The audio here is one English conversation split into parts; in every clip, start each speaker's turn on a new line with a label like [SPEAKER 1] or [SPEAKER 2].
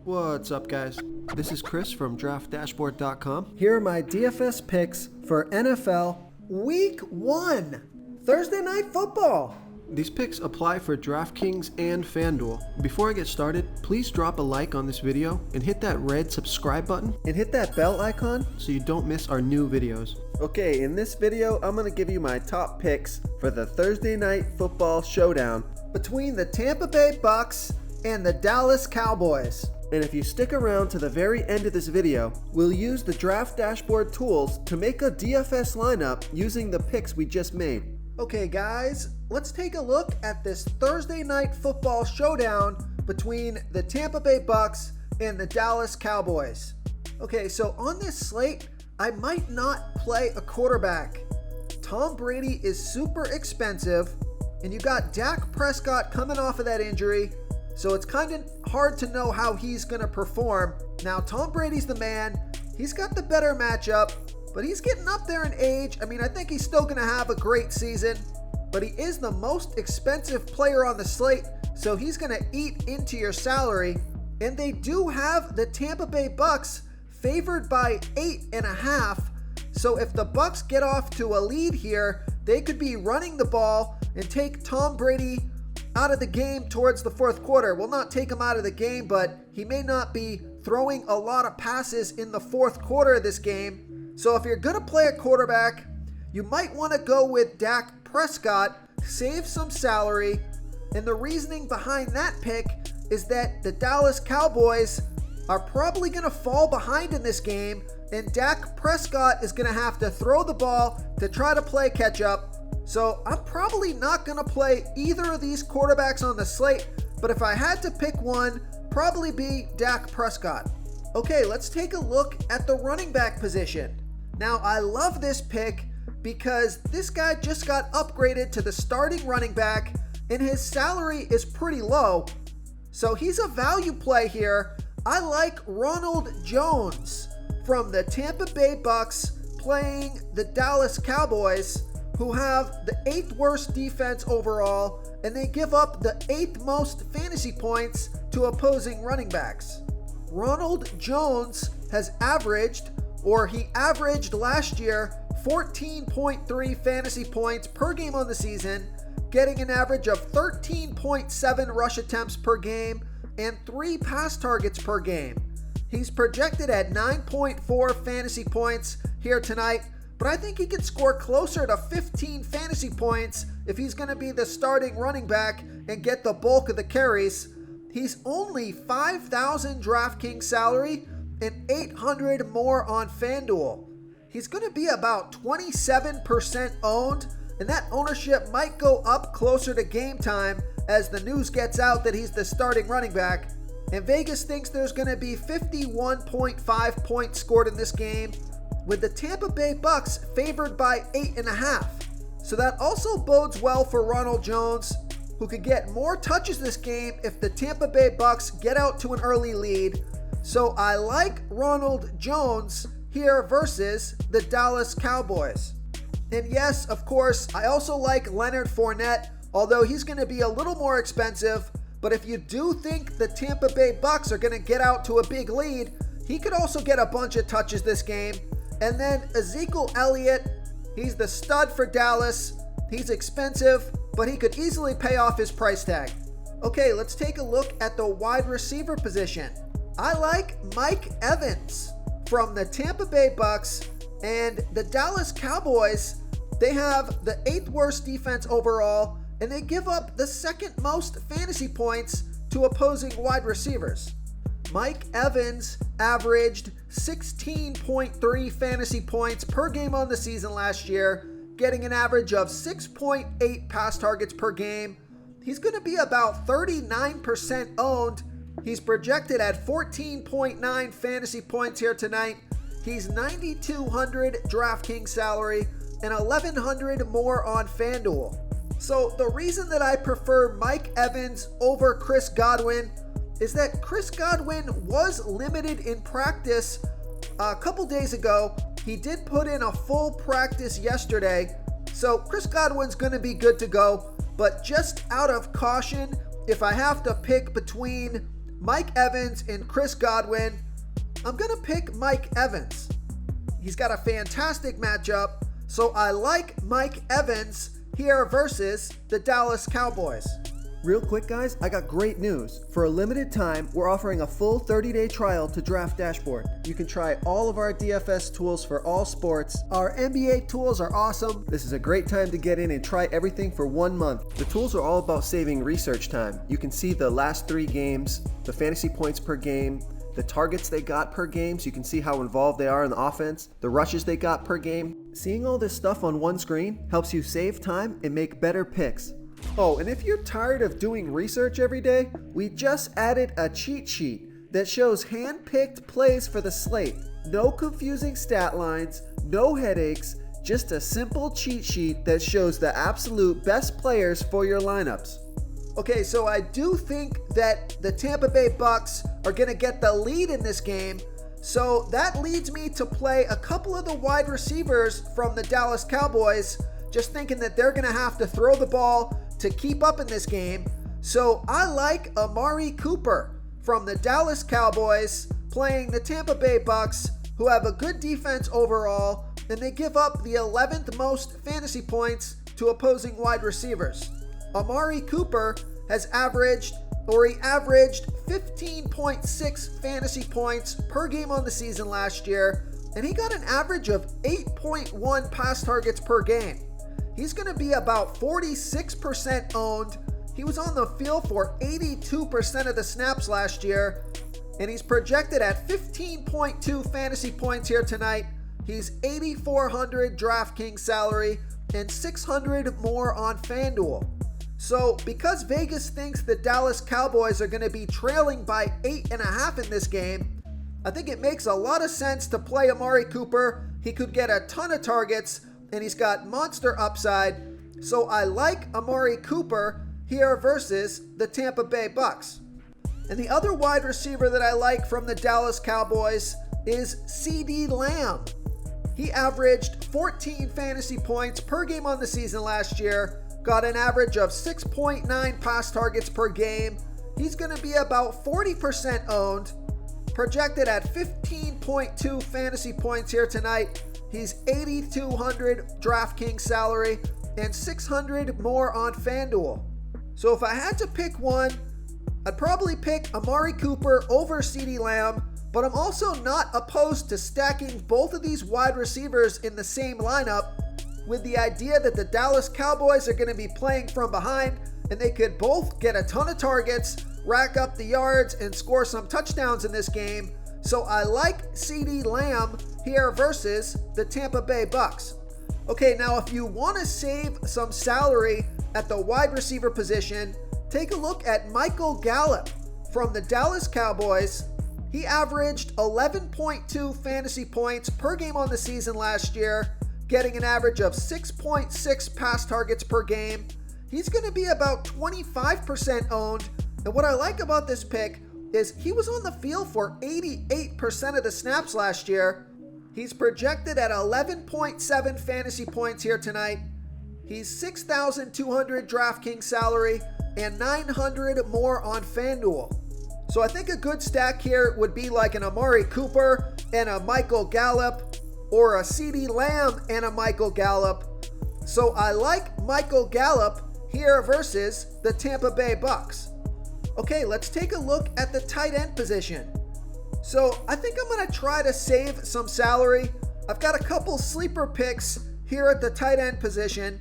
[SPEAKER 1] What's up, guys? This is Chris from DraftDashboard.com.
[SPEAKER 2] Here are my DFS picks for NFL Week 1, Thursday Night Football.
[SPEAKER 1] These picks apply for DraftKings and FanDuel. Before I get started, please drop a like on this video and hit that red subscribe button
[SPEAKER 2] And hit that bell icon
[SPEAKER 1] so you don't miss our new videos.
[SPEAKER 2] Okay, in this video, I'm going to give you my top picks for the Thursday Night Football Showdown between the Tampa Bay Bucks and the Dallas Cowboys. And if you stick around to the very end of this video, we'll use the Draft Dashboard tools to make a DFS lineup using the picks we just made. Okay guys, let's take a look at this Thursday Night Football Showdown between the Tampa Bay Bucks and the Dallas Cowboys. Okay, so on this slate, I might not play a quarterback. Tom Brady is super expensive, and you got Dak Prescott coming off of that injury, so it's kind of hard to know how he's going to perform. Now, Tom Brady's the man. He's got the better matchup, but he's getting up there in age. I mean, I think he's still going to have a great season, but he is the most expensive player on the slate, so he's going to eat into your salary. And they do have the Tampa Bay Bucks favored by 8.5. So if the Bucks get off to a lead here, they could be running the ball and take Tom Brady out of the game towards the fourth quarter. Will not take him out of the game, but he may not be throwing a lot of passes in the fourth quarter of this game. So if you're going to play a quarterback, you might want to go with Dak Prescott, save some salary. And the reasoning behind that pick is that the Dallas Cowboys are probably going to fall behind in this game, and Dak Prescott is going to have to throw the ball to try to play catch up. So I'm probably not going to play either of these quarterbacks on the slate, but if I had to pick one, probably be Dak Prescott. Okay, let's take a look at the running back position. Now, I love this pick because this guy just got upgraded to the starting running back, and his salary is pretty low. So he's a value play here. I like Ronald Jones from the Tampa Bay Bucks playing the Dallas Cowboys, who have the 8th worst defense overall, and they give up the 8th most fantasy points to opposing running backs. Ronald Jones has averaged, or he averaged last year, 14.3 fantasy points per game on the season, getting an average of 13.7 rush attempts per game and 3 pass targets per game. He's projected at 9.4 fantasy points here tonight, but I think he can score closer to 15 fantasy points if he's going to be the starting running back and get the bulk of the carries. He's only 5,000 DraftKings salary and 800 more on FanDuel. He's going to be about 27% owned, and that ownership might go up closer to game time as the news gets out that he's the starting running back. And Vegas thinks there's going to be 51.5 points scored in this game, with the Tampa Bay Bucks favored by 8.5. So that also bodes well for Ronald Jones, who could get more touches this game if the Tampa Bay Bucks get out to an early lead. So I like Ronald Jones here versus the Dallas Cowboys. And yes, of course, I also like Leonard Fournette, although he's going to be a little more expensive. But if you do think the Tampa Bay Bucks are going to get out to a big lead, he could also get a bunch of touches this game. And then Ezekiel Elliott, he's the stud for Dallas. He's expensive, but he could easily pay off his price tag. Okay, let's take a look at the wide receiver position. I like Mike Evans from the Tampa Bay Bucks, and the Dallas Cowboys. They have the 8th worst defense overall, and they give up the 2nd most fantasy points to opposing wide receivers. Mike Evans averaged 16.3 fantasy points per game on the season last year, getting an average of 6.8 pass targets per game. He's going to be about 39% owned. He's projected at 14.9 fantasy points here tonight. He's 9,200 DraftKings salary and 1,100 more on FanDuel. So the reason that I prefer Mike Evans over Chris Godwin is that Chris Godwin was limited in practice a couple days ago. He did put in a full practice yesterday, so Chris Godwin's going to be good to go. But just out of caution, if I have to pick between Mike Evans and Chris Godwin. I'm going to pick Mike Evans. He's got a fantastic matchup, so I like Mike Evans here versus the Dallas Cowboys.
[SPEAKER 1] Real quick, guys, I got great news. For a limited time, we're offering a full 30-day trial to Draft Dashboard. You can try all of our DFS tools for all sports. Our NBA tools are awesome. This is a great time to get in and try everything for 1 month. The tools are all about saving research time. You can see the last 3 games, the fantasy points per game, the targets they got per game, so you can see how involved they are in the offense, the rushes they got per game. Seeing all this stuff on one screen helps you save time and make better picks. Oh, and if you're tired of doing research every day, we just added a cheat sheet that shows hand-picked plays for the slate. No confusing stat lines, no headaches, just a simple cheat sheet that shows the absolute best players for your lineups. Okay, so I do think that the Tampa Bay Bucks are going to get the lead in this game, so that leads me to play a couple of the wide receivers from the Dallas Cowboys, just thinking that they're going to have to throw the ball to keep up in this game. So I like Amari Cooper from the Dallas Cowboys playing the Tampa Bay Bucks, who have a good defense overall, and they give up the 11th most fantasy points to opposing wide receivers. Amari Cooper averaged 15.6 fantasy points per game on the season last year, and he got an average of 8.1 pass targets per game. He's going to be about 46% owned. He was on the field for 82% of the snaps last year, and he's projected at 15.2 fantasy points here tonight. He's $8,400 DraftKings salary and $600 more on FanDuel. So because Vegas thinks the Dallas Cowboys are going to be trailing by 8.5 in this game, I think it makes a lot of sense to play Amari Cooper. He could get a ton of targets, and he's got monster upside. So I like Amari Cooper here versus the Tampa Bay Bucks. And the other wide receiver that I like from the Dallas Cowboys is CeeDee Lamb. He averaged 14 fantasy points per game on the season last year, got an average of 6.9 pass targets per game. He's going to be about 40% owned, projected at 15.2 fantasy points here tonight. He's $8,200 DraftKings salary and $600 more on FanDuel. So if I had to pick one, I'd probably pick Amari Cooper over CeeDee Lamb, but I'm also not opposed to stacking both of these wide receivers in the same lineup with the idea that the Dallas Cowboys are going to be playing from behind and they could both get a ton of targets, rack up the yards, and score some touchdowns in this game. So I like CeeDee Lamb here versus the Tampa Bay Bucks. Okay, now if you want to save some salary at the wide receiver position, take a look at Michael Gallup from the Dallas Cowboys. He averaged 11.2 fantasy points per game on the season last year, getting an average of 6.6 pass targets per game. He's going to be about 25% owned, and what I like about this pick is he was on the field for 88% of the snaps last year. He's projected at 11.7 fantasy points here tonight. He's $6,200 DraftKings salary and $900 more on FanDuel. So I think a good stack here would be like an Amari Cooper and a Michael Gallup, or a CeeDee Lamb and a Michael Gallup. So I like Michael Gallup here versus the Tampa Bay Bucks. Okay, let's take a look at the tight end position. So I think I'm going to try to save some salary. I've got a couple sleeper picks here at the tight end position.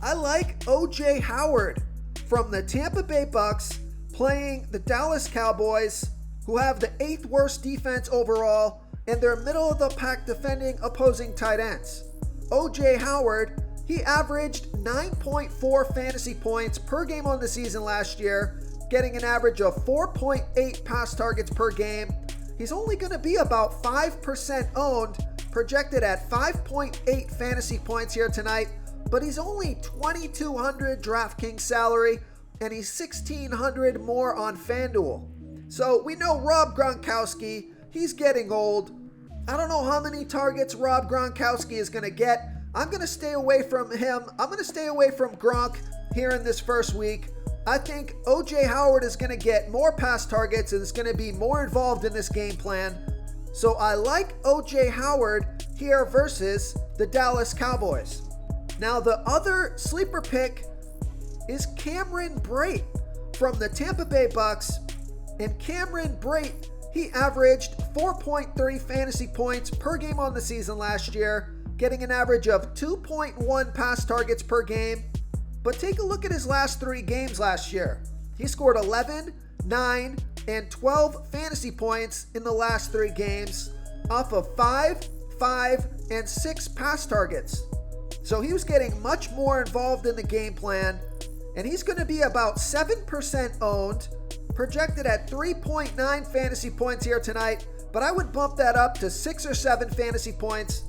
[SPEAKER 1] I like O.J. Howard from the Tampa Bay Bucks playing the Dallas Cowboys, who have the 8th worst defense overall, and they're middle of the pack defending opposing tight ends. O.J. Howard, he averaged 9.4 fantasy points per game on the season last year, getting an average of 4.8 pass targets per game. He's only going to be about 5% owned, projected at 5.8 fantasy points here tonight, but he's only $2,200 DraftKings salary, and he's $1,600 more on FanDuel. So we know Rob Gronkowski, he's getting old. I don't know how many targets Rob Gronkowski is going to get. I'm going to stay away from him. I'm going to stay away from Gronk here in this first week. I think OJ Howard is going to get more pass targets and is going to be more involved in this game plan. So I like OJ Howard here versus the Dallas Cowboys. Now the other sleeper pick is Cameron Brate from the Tampa Bay Bucks. And Cameron Brate, he averaged 4.3 fantasy points per game on the season last year, getting an average of 2.1 pass targets per game. But take a look at his last 3 games last year. He scored 11, 9, and 12 fantasy points in the last 3 games off of 5, 5, and 6 pass targets. So he was getting much more involved in the game plan, and he's going to be about 7% owned, projected at 3.9 fantasy points here tonight, but I would bump that up to 6 or 7 fantasy points.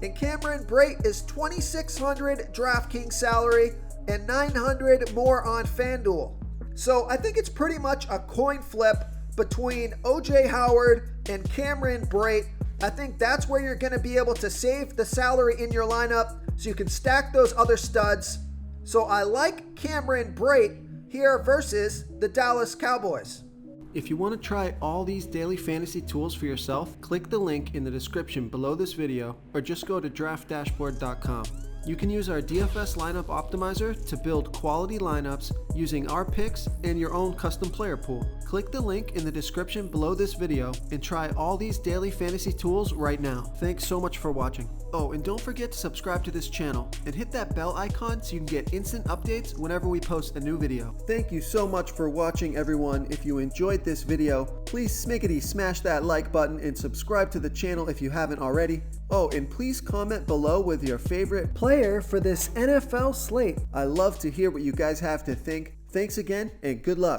[SPEAKER 1] And Cameron Brate is $2,600 DraftKings salary and $900 more on FanDuel. So I think it's pretty much a coin flip between OJ Howard and Cameron Brate. I think that's where you're going to be able to save the salary in your lineup so you can stack those other studs. So I like Cameron Brate here versus the Dallas Cowboys.
[SPEAKER 2] If you want to try all these daily fantasy tools for yourself, click the link in the description below this video or just go to draftdashboard.com. You can use our DFS lineup optimizer to build quality lineups using our picks and your own custom player pool. Click the link in the description below this video and try all these daily fantasy tools right now. Thanks so much for watching. Oh, and don't forget to subscribe to this channel and hit that bell icon so you can get instant updates whenever we post a new video. Thank you so much for watching, everyone. If you enjoyed this video, please smickety smash that like button and subscribe to the channel if you haven't already. Oh, and please comment below with your favorite player for this NFL slate. I love to hear what you guys have to think. Thanks again, and good luck.